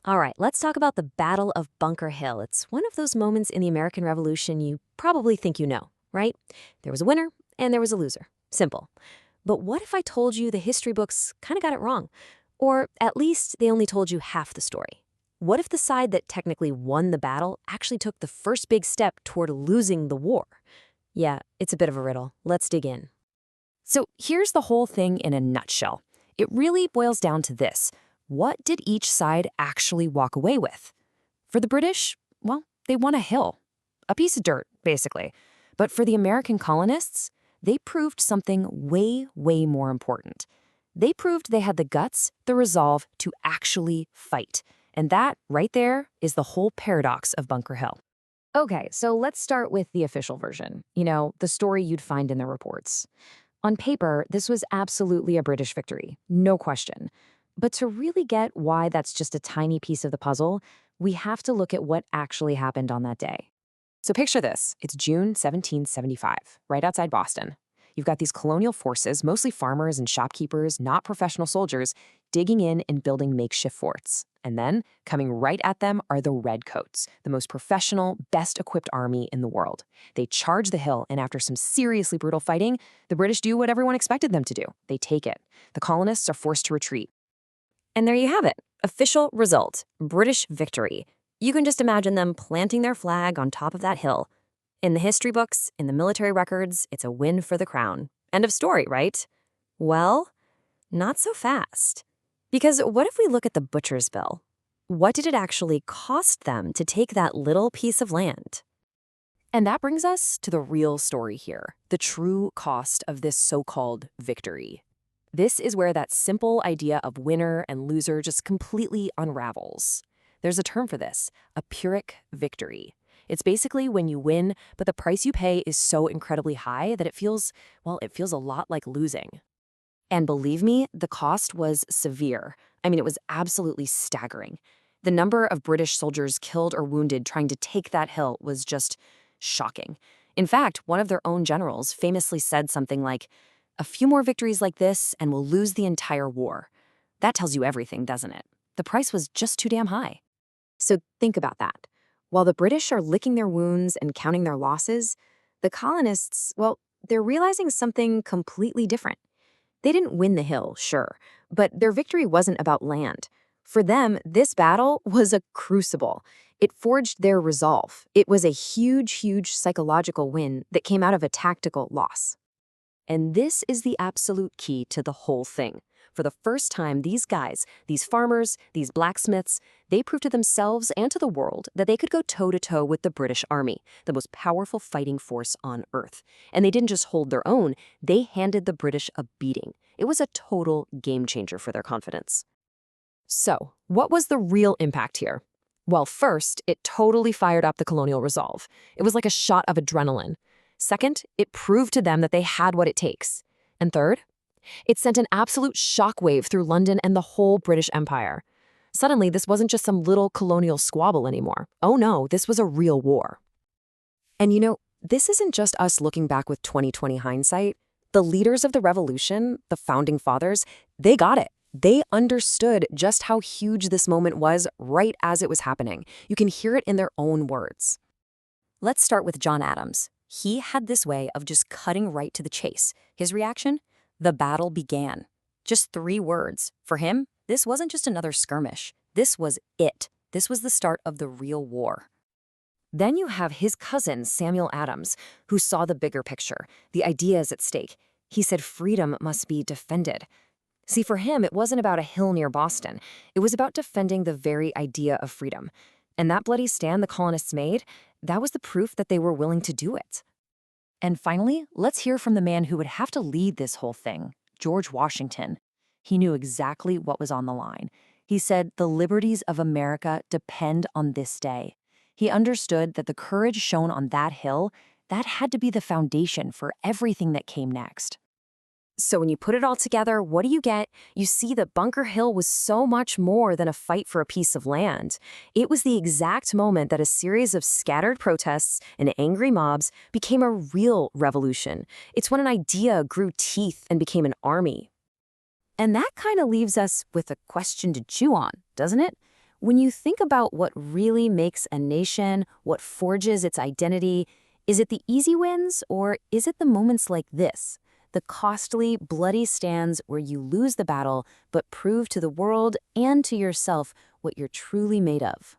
All right, let's talk about the Battle of Bunker Hill. It's one of those moments in the American Revolution you probably think you know, right? There was a winner and there was a loser. Simple. But what if I told you the history books kind of got it wrong? Or at least they only told you half the story? What if the side that technically won the battle actually took the first big step toward losing the war? Yeah, it's a bit of a riddle. Let's dig in. So here's the whole thing in a nutshell. It really boils down to this. What did each side actually walk away with? For the British, well, they won a hill. A piece of dirt, basically. But for the American colonists, they proved something way, way more important. They proved they had the guts, the resolve to actually fight. And that, right there, is the whole paradox of Bunker Hill. Okay, so let's start with the official version. The story you'd find in the reports. On paper, this was absolutely a British victory, no question. But to really get why that's just a tiny piece of the puzzle, we have to look at what actually happened on that day. So picture this. It's June 1775, right outside Boston. You've got these colonial forces, mostly farmers and shopkeepers, not professional soldiers, digging in and building makeshift forts. And then, coming right at them are the Redcoats, the most professional, best-equipped army in the world. They charge the hill, and after some seriously brutal fighting, the British do what everyone expected them to do. They take it. The colonists are forced to retreat. And there you have it. Official result. British victory. You can just imagine them planting their flag on top of that hill. In the history books, in the military records, it's a win for the crown. End of story, right? Well, not so fast. Because what if we look at the butcher's bill? What did it actually cost them to take that little piece of land? And that brings us to the real story here, the true cost of this so-called victory. This is where that simple idea of winner and loser just completely unravels. There's a term for this, a Pyrrhic victory. It's basically when you win, but the price you pay is so incredibly high that it feels a lot like losing. And believe me, the cost was severe. It was absolutely staggering. The number of British soldiers killed or wounded trying to take that hill was just shocking. In fact, one of their own generals famously said something like, "A few more victories like this and we'll lose the entire war." That tells you everything, doesn't it? The price was just too damn high. So think about that. While the British are licking their wounds and counting their losses, the colonists, well, they're realizing something completely different. They didn't win the hill, sure, but their victory wasn't about land. For them, this battle was a crucible. It forged their resolve. It was a huge, huge psychological win that came out of a tactical loss. And this is the absolute key to the whole thing. For the first time, these guys, these farmers, these blacksmiths, they proved to themselves and to the world that they could go toe-to-toe with the British Army, the most powerful fighting force on Earth. And they didn't just hold their own, they handed the British a beating. It was a total game changer for their confidence. So, what was the real impact here? Well, first, it totally fired up the colonial resolve. It was like a shot of adrenaline. Second, it proved to them that they had what it takes. And third, it sent an absolute shockwave through London and the whole British Empire. Suddenly, this wasn't just some little colonial squabble anymore. Oh no, this was a real war. And this isn't just us looking back with 2020 hindsight. The leaders of the revolution, the founding fathers, they got it. They understood just how huge this moment was right as it was happening. You can hear it in their own words. Let's start with John Adams. He had this way of just cutting right to the chase. His reaction? The battle began. Just 3 words. For him, this wasn't just another skirmish. This was it. This was the start of the real war. Then you have his cousin, Samuel Adams, who saw the bigger picture, the ideas at stake. He said freedom must be defended. See, for him, it wasn't about a hill near Boston. It was about defending the very idea of freedom. And that bloody stand the colonists made, that was the proof that they were willing to do it. And finally, let's hear from the man who would have to lead this whole thing, George Washington. He knew exactly what was on the line. He said, "The liberties of America depend on this day." He understood that the courage shown on that hill, that had to be the foundation for everything that came next. So when you put it all together, what do you get? You see that Bunker Hill was so much more than a fight for a piece of land. It was the exact moment that a series of scattered protests and angry mobs became a real revolution. It's when an idea grew teeth and became an army. And that kind of leaves us with a question to chew on, doesn't it? When you think about what really makes a nation, what forges its identity, is it the easy wins or is it the moments like this? The costly, bloody stands where you lose the battle but prove to the world and to yourself what you're truly made of.